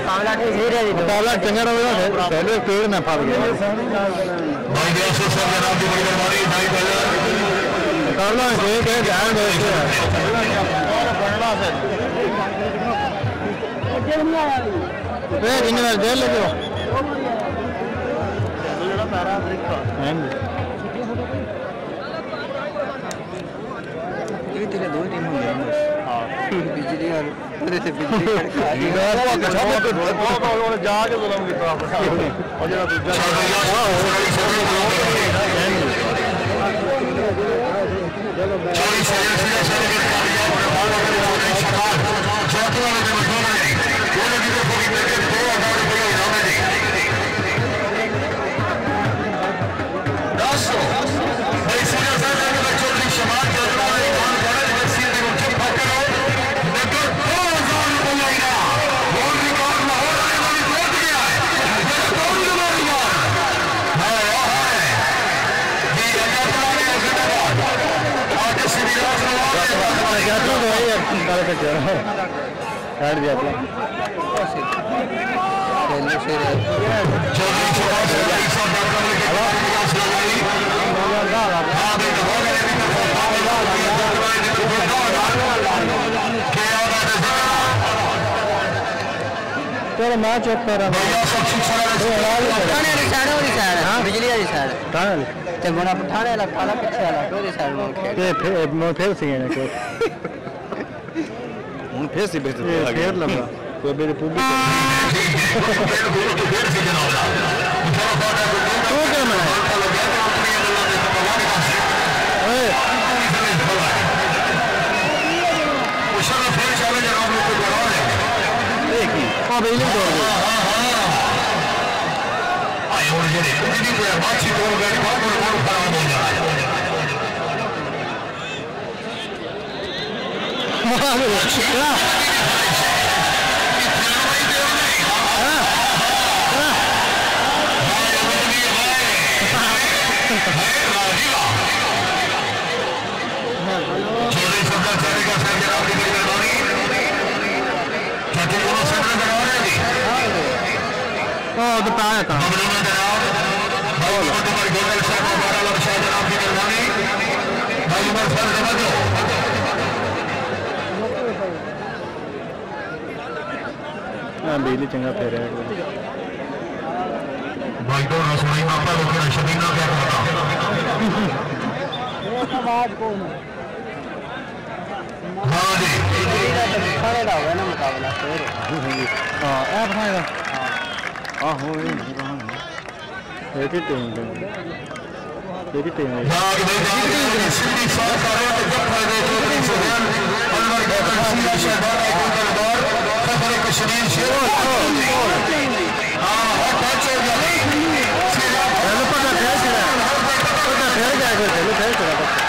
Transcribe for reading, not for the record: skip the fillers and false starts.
मुकाबला चंगा रहेगा पहले पेड़ में फंस गया मुकाबला देख के ध्यान दो जिन्हें देर लगे तेरे दो टीम हो गए बिजली और से बिजली जाके जुल्म किया और जरा दूसरा तेरा मैच चेक कर रहा बिजली वाली साइड ते बड़ा पठाने वाला काला पीछे वाला कोई साइड में फिर से है को हूं फिर से बेच फिर लगा कोई मेरे पूरी तो क्या मैं ओए उशा फिर चले जा रहा हूं तो करो एक ही हां बिजली तोड़ दो आई और ये बिजली को बातचीत हो गई बहुत खराब हो जा रहा है बताया था बिजली चंगा फेर है भाई तो रसोई मापा लोग शबीना क्या करता आवाज कौन है हां जी खड़े रहो है ना मुकाबला फिर हां ऐ बनाएगा हां हो एक ही टीम है यार भाई सीधी साफ कर रहे हैं जब फायदे सुभान अनवर का शहबाज दरबार खबर कश्मीर शेर हां टच हो गया चलो पता फेर चला पता फेर जाएगा चलो फेर चला